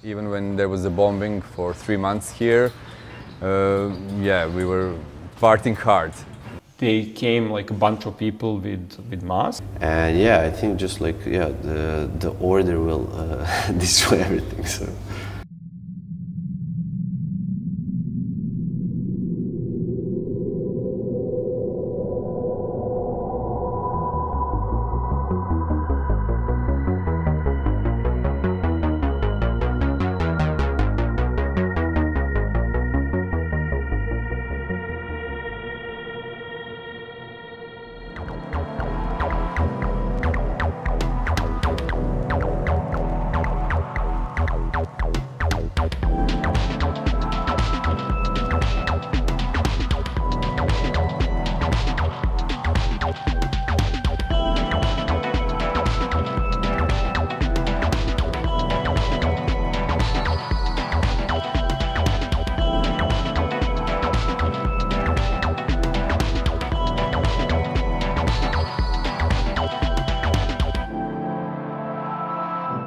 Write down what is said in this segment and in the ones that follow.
Even when there was a bombing for 3 months here, yeah, we were partying hard. They came like a bunch of people with masks. And yeah, I think just like, yeah, the order will destroy everything, so.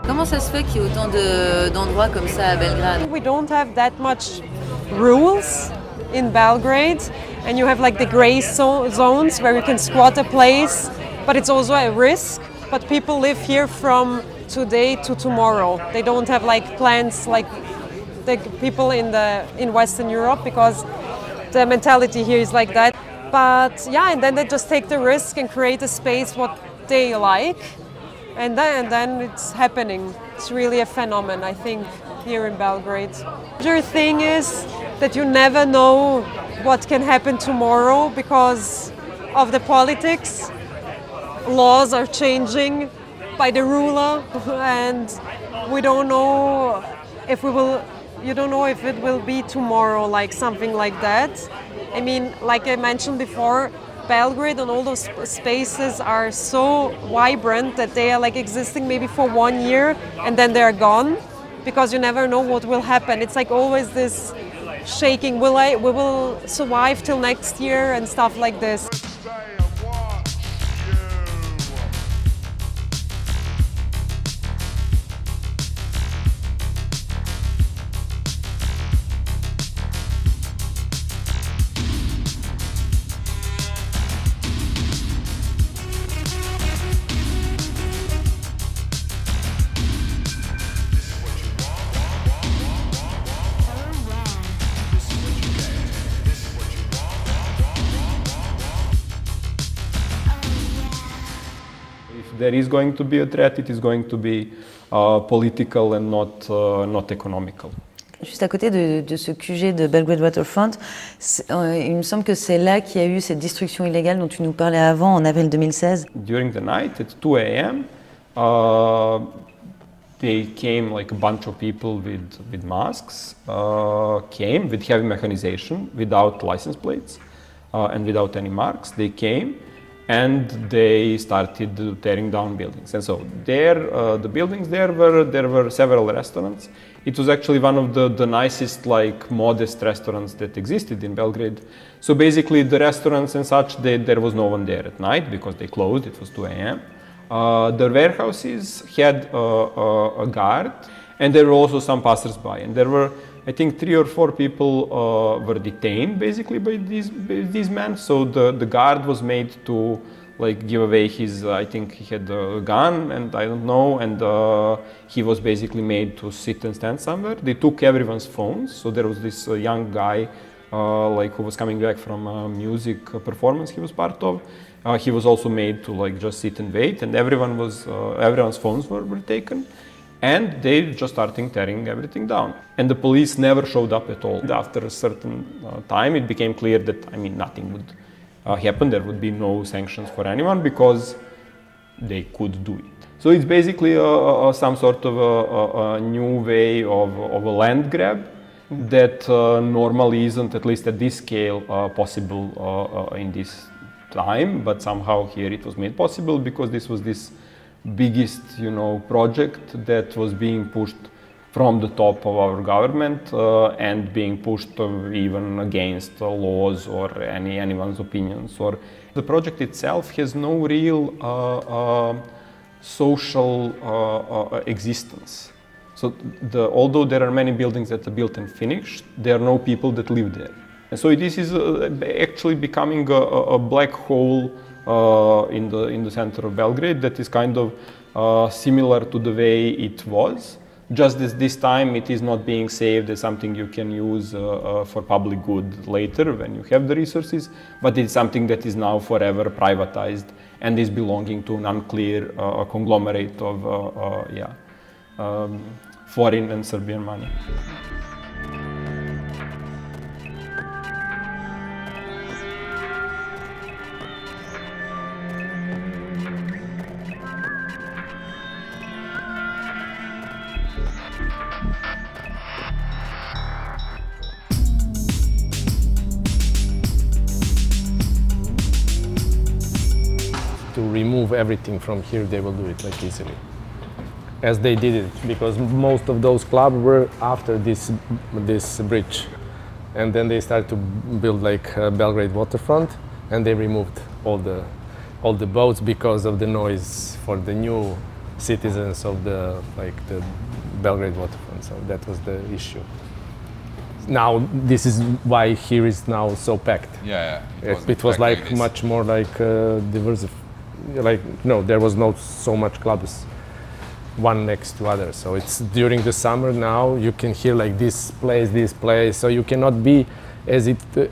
Comment ça se fait qu'il y ait autant d'endroits comme ça à Belgrade? We don't have that much rules in Belgrade, and you have like the gray zones where you can squat a place, but it's also a risk. But people live here from today to tomorrow. They don't have like plans like the people in Western Europe, because the mentality here is like that. But yeah, and then they just take the risk and create a space what they like. And then it's happening. It's really a phenomenon, I think, here in Belgrade. The other thing is that you never know what can happen tomorrow because of the politics. Laws are changing by the ruler, and we don't know if you don't know if it will be tomorrow, like something like that. I mean, like I mentioned before, Belgrade and all those spaces are so vibrant that they are like existing maybe for 1 year and then they're gone, because you never know what will happen. It's like always this shaking, we will survive till next year and stuff like this. If there is going to be a threat, it is going to be political and not economical. Juste à côté de ce QG de Belgrade Waterfront, il me semble que c'est là qu'il y a eu cette destruction illégale dont tu nous parlais avant, en avril 2016. During the night, at 2 a.m., they came like a bunch of people with masks, came with heavy mechanization, without license plates and without any marks. They came and they started tearing down buildings. And so there, the buildings there were several restaurants. It was actually one of the nicest, like modest restaurants that existed in Belgrade. So basically the restaurants and such, there was no one there at night because they closed, it was 2 a.m. The warehouses had a guard, and there were also some passers-by. And there were, I think, 3 or 4 people were detained basically by these men. So the guard was made to like give away his, I think he had a gun, and I don't know, and he was basically made to sit and stand somewhere. They took everyone's phones. So there was this young guy like who was coming back from a music performance he was part of. He was also made to like just sit and wait, and everyone's phones were taken. And they just started tearing everything down. And the police never showed up at all. After a certain time, it became clear that, I mean, nothing would happen. There would be no sanctions for anyone because they could do it. So it's basically some sort of a new way of a land grab that normally isn't, at least at this scale, possible in this time. But somehow here it was made possible because this was this biggest, project that was being pushed from the top of our government and being pushed even against laws or anyone's opinions. Or the project itself has no real social existence. So although there are many buildings that are built and finished, there are no people that live there. And so this is actually becoming a black hole in the center of Belgrade that is kind of similar to the way it was. Just this time it is not being saved as something you can use for public good later when you have the resources, but it's something that is now forever privatized and is belonging to an unclear conglomerate of foreign and Serbian money. To remove everything from here, they will do it like easily, as they did it, because most of those clubs were after this bridge, and then they started to build like Belgrade waterfront, and they removed all the boats because of the noise for the new citizens of the Belgrade waterfront. So that was the issue. Now this is why here is now so packed. Yeah, it was like much more like diversified. Like no, there was not so much clubs one next to other. So it's during the summer now you can hear like this place. So you cannot be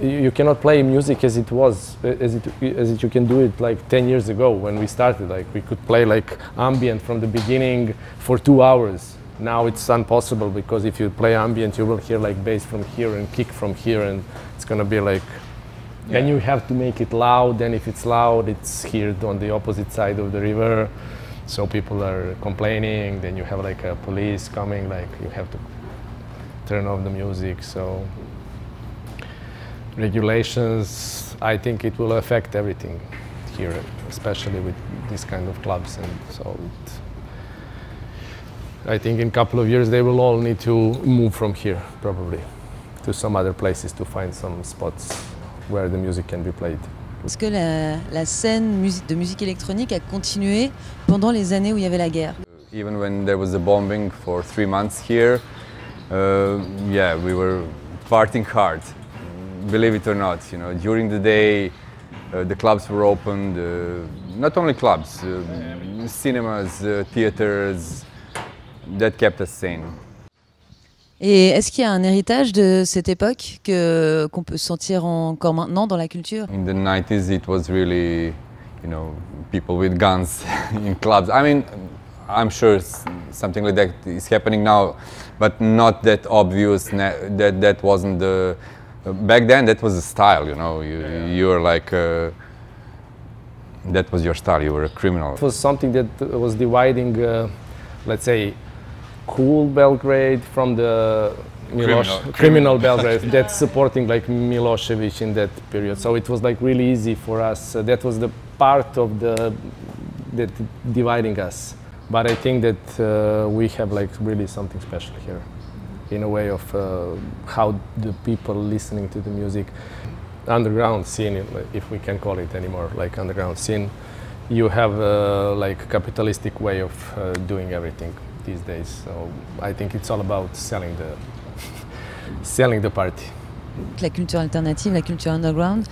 you cannot play music as it was, as you can do it like 10 years ago when we started. Like we could play like ambient from the beginning for 2 hours. Now it's impossible, because if you play ambient you will hear like bass from here and kick from here, and it's gonna be like, and you have to make it loud, and if it's loud it's here on the opposite side of the river, so people are complaining, then you have like a police coming, like you have to turn off the music. So regulations, I think it will affect everything here, especially with these kind of clubs. And so I think in a couple of years they will all need to move from here, probably to some other places to find some spots where the music can be played. Est-ce que la scène de musique électronique a continué pendant les années où il y avait la guerre? Even when there was a bombing for 3 months here, we were partying hard. Believe it or not, you know, during the day the clubs were opened. Not only clubs, cinemas, theaters. That kept us sane. Et est-ce qu'il y a un héritage de cette époque qu'on peut sentir encore maintenant dans la culture? In the 90s it was really, you know, people with guns in clubs. I mean, I'm sure something like that is happening now, but not that obvious. That wasn't the... Back then that was a style, you know, you were like... that was your style, you were a criminal. It was something that was dividing, let's say, cool Belgrade from the criminal Belgrade that's supporting like Milosevic in that period. So it was like really easy for us. That was the part of that dividing us. But I think that we have like really something special here, in a way of how the people listening to the music. Underground scene, if we can call it anymore, like underground scene, you have like a capitalistic way of doing everything these days. So I think it's all about selling the party. La culture alternative, la culture underground,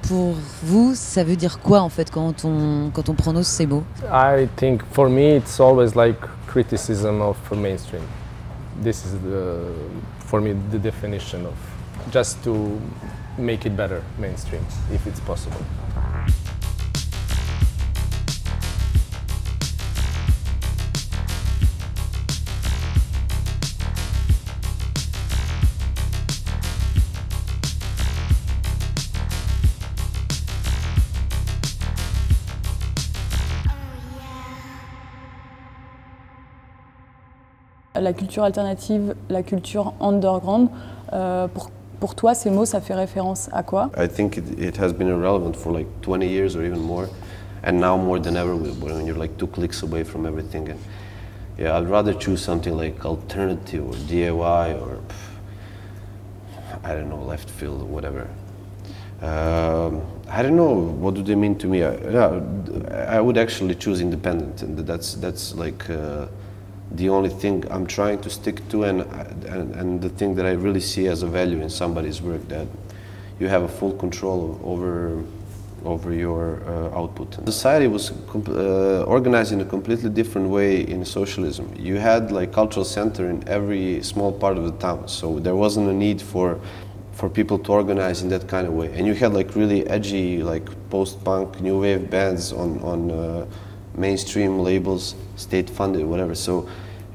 pour vous, ça veut dire quoi en fait quand on prononce ces mots? I think for me it's always like criticism of mainstream. This is for me the definition of just to make it better, mainstream, if it's possible. La culture alternative, la culture underground, pour toi, ces mots, ça fait référence à quoi? I think it has been irrelevant for like 20 years or even more, and now more than ever when you're like 2 clicks away from everything. And yeah, I'd rather choose something like alternative or DIY or I don't know, left field or whatever. I don't know, what do they mean to me? I would actually choose independent, and that's like the only thing I'm trying to stick to, and the thing that I really see as a value in somebody's work, that you have a full control over your output. Society was organized in a completely different way in socialism. You had like cultural center in every small part of the town, so there wasn't a need for people to organize in that kind of way. And you had like really edgy, like post-punk, new wave bands on mainstream labels, state-funded, whatever. So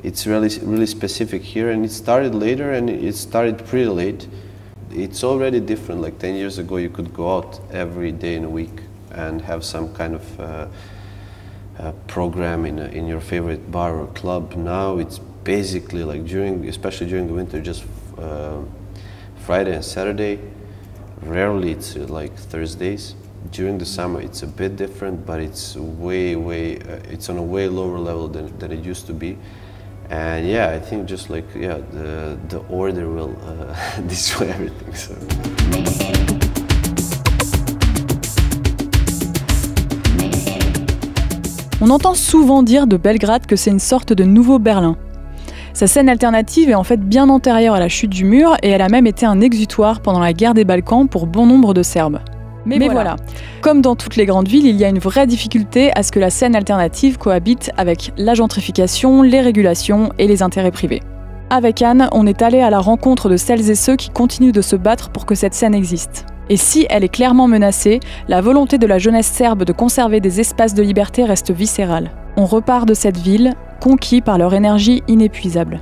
it's really specific here, and it started later, and it started pretty late. It's already different. Like 10 years ago, you could go out every day in a week and have some kind of program in your favorite bar or club. Now it's basically like especially during the winter, just Friday and Saturday. Rarely it's like Thursdays. During the summer it's a bit different, but it's it's on a way lower level than it used to be. And yeah, I think just like, yeah, the order will destroy everything. So. On entend souvent dire de Belgrade que c'est une sorte de nouveau Berlin. Sa scène alternative est en fait bien antérieure à la chute du mur et elle a même été un exutoire pendant la guerre des Balkans pour bon nombre de Serbes. Mais voilà, comme dans toutes les grandes villes, il y a une vraie difficulté à ce que la scène alternative cohabite avec la gentrification, les régulations et les intérêts privés. Avec Anne, on est allé à la rencontre de celles et ceux qui continuent de se battre pour que cette scène existe. Et si elle est clairement menacée, la volonté de la jeunesse serbe de conserver des espaces de liberté reste viscérale. On repart de cette ville, conquis par leur énergie inépuisable.